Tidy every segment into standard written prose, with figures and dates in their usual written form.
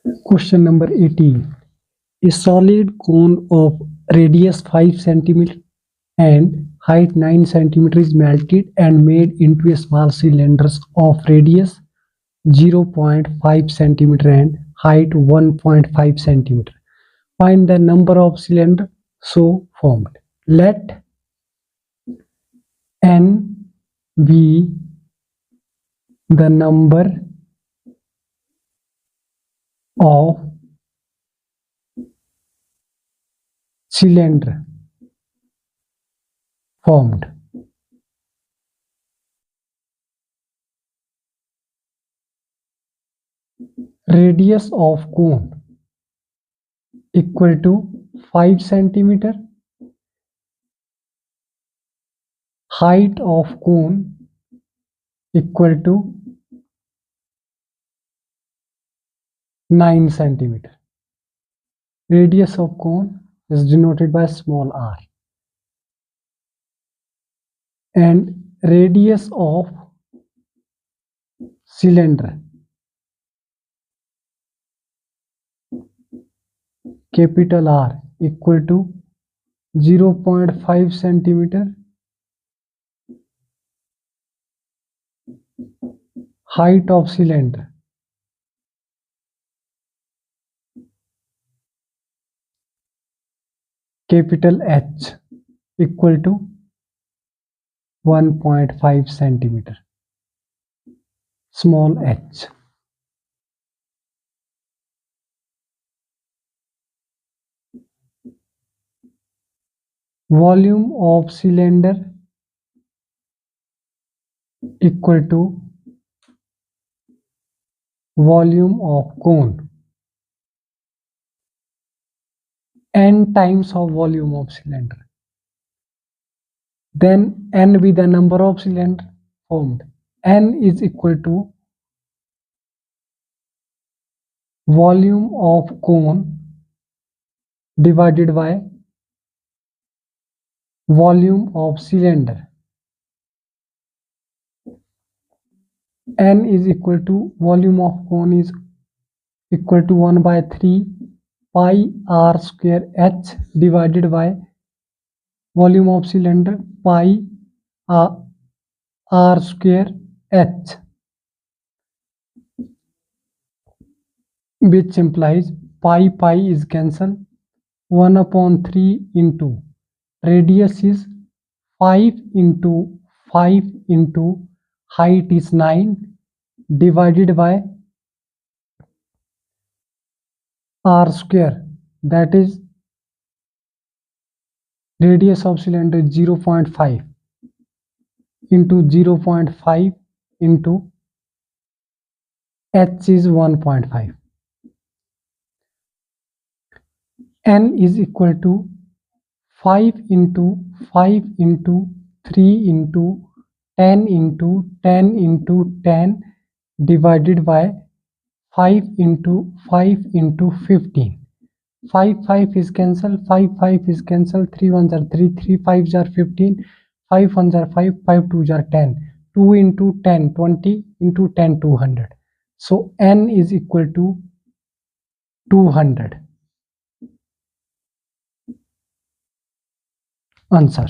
Question number 18. A solid cone of radius 5 centimeter and height 9 centimeter is melted and made into a small cylinders of radius 0.5 centimeter and height 1.5 centimeter. Find the number of cylinders so formed. Let n be the number of cylinder formed. Radius of cone equal to 5 centimeter. Height of cone equal to 9 centimeter. Radius of cone is denoted by small r. And radius of cylinder capital R equal to 0.5 centimeter. Height of cylinder capital H equal to 1.5 centimeter. Small h. Volume of cylinder equal to volume of cone. N times of volume of cylinder. Then n be the number of cylinder formed. N is equal to volume of cone divided by volume of cylinder. N is equal to volume of cone is equal to 1 by 3 pi r square h divided by volume of cylinder pi r square h, which implies pi is cancelled. 1 upon 3 into radius is 5 into 5 into height is 9 divided by r square, that is radius of cylinder 0.5 into 0.5 into h is 1.5. N is equal to 5 into 5 into 3 into 10 into 10 into 10 divided by 5 into 5 into 15. 5 is cancelled, 5 is cancelled, 3 1s are 3, 3 5s are 15, 5 1s are 5, 5 2s are 10, 2 into 10 20 into 10 200. So n is equal to 200. Answer.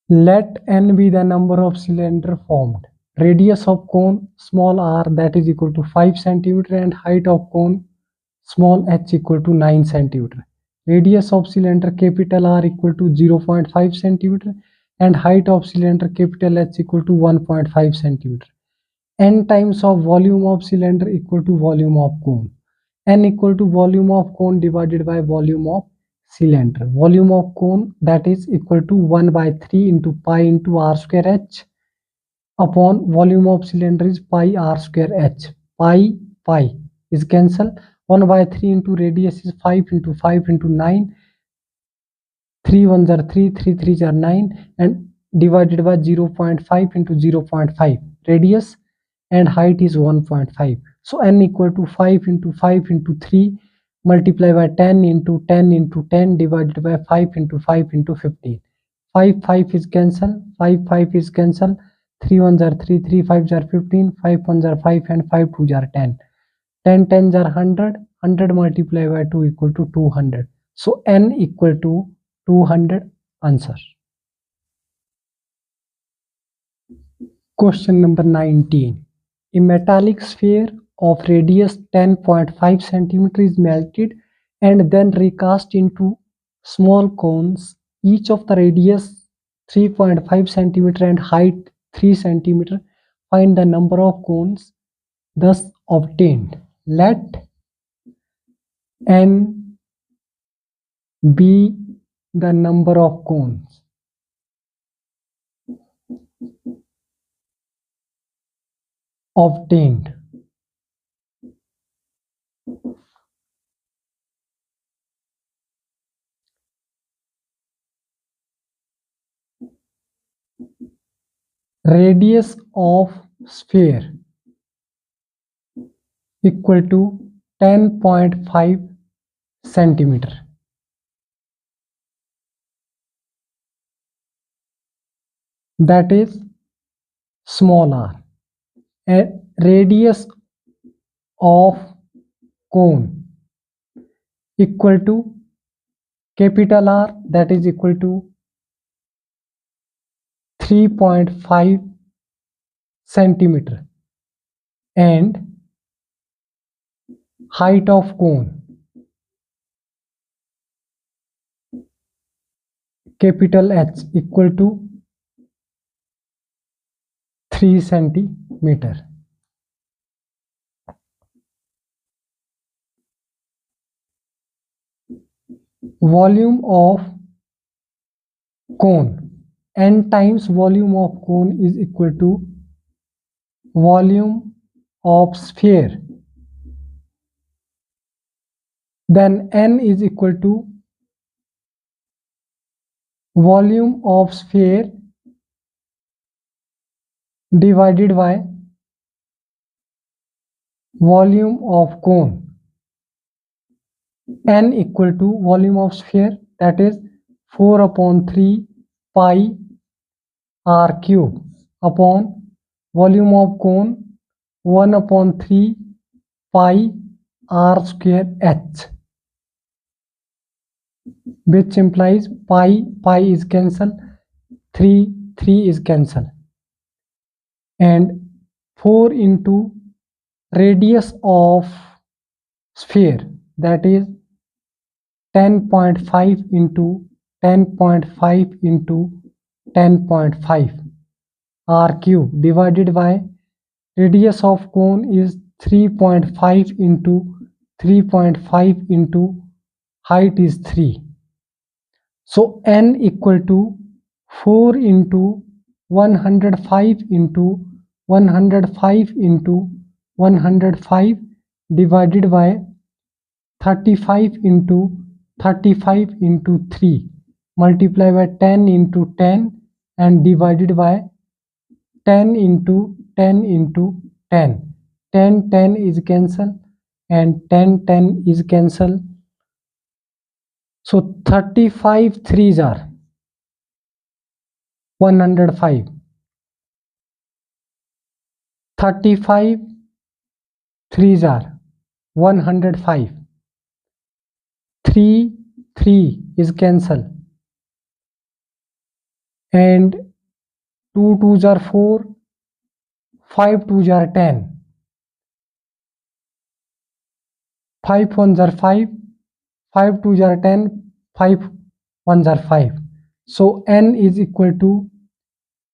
Let n be the number of cylinder formed. Radius of cone small r, that is equal to 5 centimeter, and height of cone small h equal to 9 centimeter. Radius of cylinder capital R equal to 0.5 centimeter and height of cylinder capital H equal to 1.5 centimeter. N times of volume of cylinder equal to volume of cone. N equal to volume of cone divided by volume of cylinder. Volume of cone, that is equal to 1 by 3 into pi into r square h upon volume of cylinder is pi r square h. Pi is cancelled. 1 by 3 into radius is 5 into 5 into 9. 3 1s are 3, 3 3s are 9, and divided by 0.5 into 0.5 radius, and height is 1.5. So n equal to 5 into 5 into 3 multiply by 10 into 10 into 10 divided by 5 into 5 into 15. 5 is cancelled, 5 is cancelled, 3 1s are 3, 3 5s are 15, 5 1s are 5, and 5 2s are 10. 10 tens are 100. 100 multiplied by 2 equal to 200. So n equal to 200. Answer. Question number 19. A metallic sphere of radius 10.5 cm is melted and then recast into small cones, each of the radius 3.5 cm and height 3 cm. Find the number of cones thus obtained. Let n be the number of cones. Obtained. Radius of sphere equal to 10.5 centimeter. That is small r. A radius of cone equal to capital R, that is equal to 3.5 centimeter, and height of cone capital H equal to 3 centimeter. Volume of cone, n times volume of cone is equal to volume of sphere. Then n is equal to volume of sphere divided by volume of cone. N equal to volume of sphere, that is 4/3 pi r cube, upon volume of cone 1/3 pi r square h, which implies pi is cancelled, 3 is cancelled, and 4 into radius of sphere, that is 10.5 into 10.5 into 10.5 r cube divided by radius of cone is 3.5 into 3.5 into height is 3. So n equal to 4 into 105 into 105 into 105 divided by 35 into 35 into 3 multiply by 10 into 10 and divided by 10 into 10 into 10. 10 is cancelled and 10 is cancelled. So 35 threes are 105. 35 threes are 105. 3 is cancelled, and 2 twos are 4, 5 twos are 10, 5 ones are 5, 5 twos are 10, 5 ones are 5. So n is equal to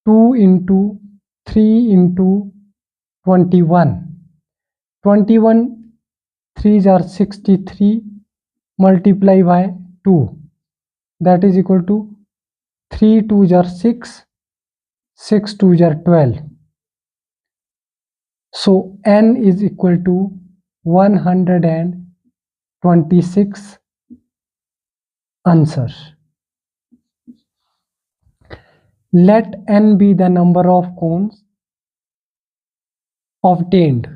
2 into 3 into 21. 21 threes are 63 multiply by 2, that is equal to 3 twos are 6, 6 twos are 12. So n is equal to 126. Answer. Let n be the number of cones obtained.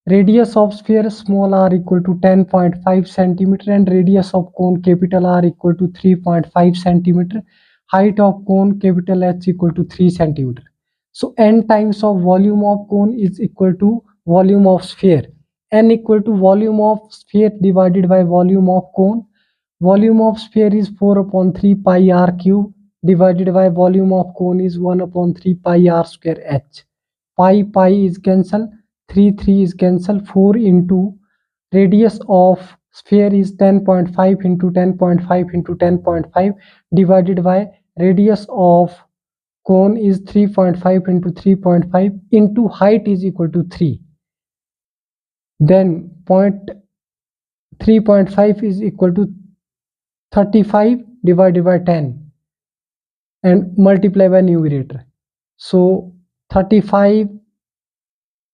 Radius of sphere small r equal to 10.5 centimeter and radius of cone capital R equal to 3.5 centimeter. Height of cone capital H equal to 3 centimeter. So n times of volume of cone is equal to volume of sphere, n equal to volume of sphere divided by volume of cone. Volume of sphere is 4 upon 3 pi r cube divided by volume of cone is 1 upon 3 pi r square h. Pi is cancel, 3 is cancel, 4 into radius of sphere is 10.5 into 10.5 into 10.5 divided by radius of cone is 3.5 into 3.5 into height is equal to 3. Then 3.5 is equal to 35 divided by 10 and multiply by numerator. So 35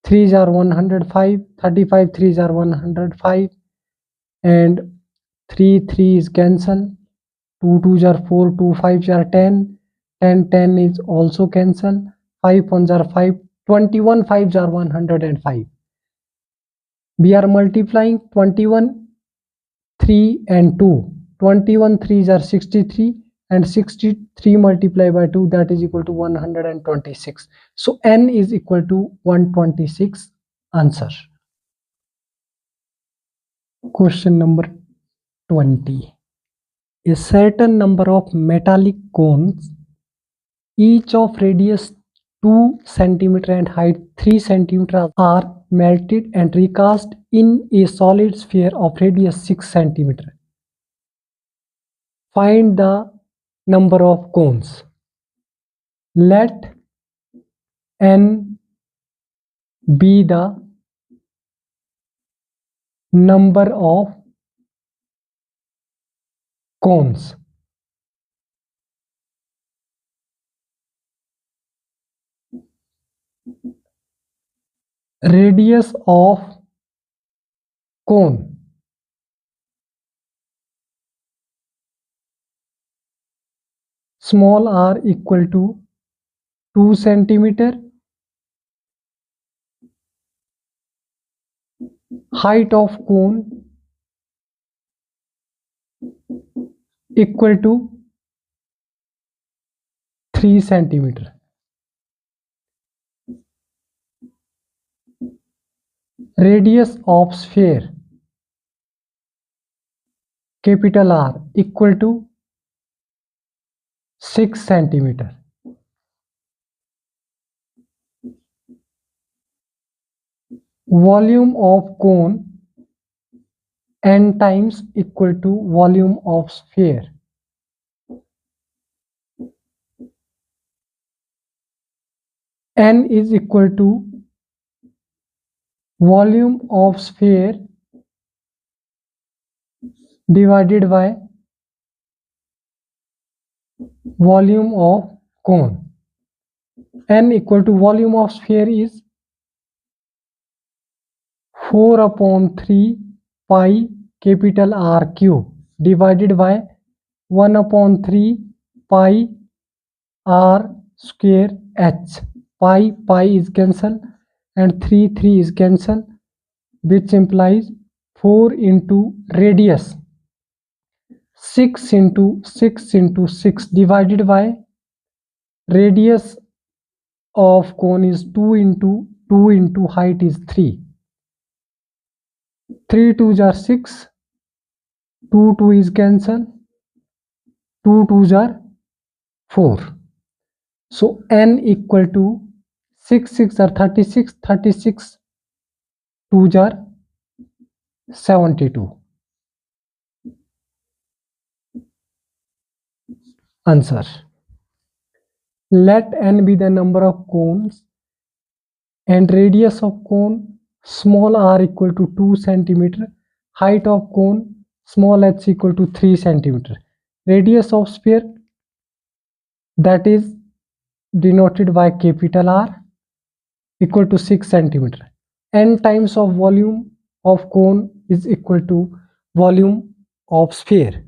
3s are 105, 35 3s are 105 and 3 is cancel, 2 are 4, 2 5s are 10, 10 is also cancel, 5 1s are 5, 21 5s are 105. We are multiplying 21 3 and 2. 21 3s are 63 and 63 multiplied by 2 that is equal to 126. So n is equal to 126. Answer. Question number 20. A certain number of metallic cones, each of radius 2 cm and height 3 cm, are melted and recast in a solid sphere of radius 6 cm. Find the number of cones. Let n be the number of cones. Radius of cone. Small r equal to 2 cm. Height of cone equal to 3 cm. Radius of sphere capital R equal to 6 cm. Volume of cone n times equal to volume of sphere. N is equal to volume of sphere divided by volume of cone. N equal to volume of sphere is 4 upon 3 pi capital R cube divided by 1 upon 3 pi R square h. Pi is cancel and 3 is cancel, which implies 4 into radius 6 into 6 into 6 divided by radius of cone is 2 into height is 3. 3 2s are 6, 2 is cancel, 2 are 4. So n equal to 6 are 36, 36 2s are 72. Answer. Let n be the number of cones and radius of cone small r equal to 2 cm, height of cone small h equal to 3 cm. Radius of sphere that is denoted by capital R equal to 6 cm. N times of volume of cone is equal to volume of sphere.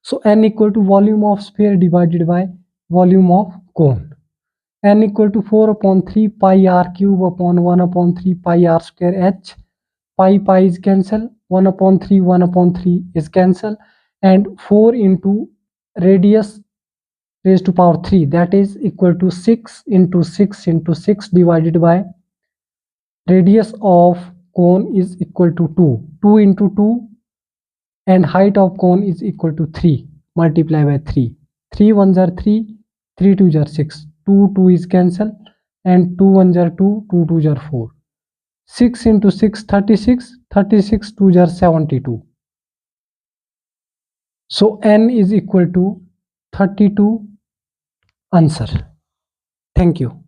So n equal to volume of sphere divided by volume of cone. N equal to 4 upon 3 pi r cube upon 1 upon 3 pi r square h. Pi is cancel, 1 upon 3 is cancel, and 4 into radius raised to power 3 that is equal to 6 into 6 into 6 divided by radius of cone is equal to 2. 2 into 2 and height of cone is equal to 3. Multiply by 3. 3 1s are 3. 3 2s are 6. 2 2 is cancel and 2 1s are 2. 2 2s are 4. 6 into 6 36. 36 2s are 72. So n is equal to 32. Answer. Thank you.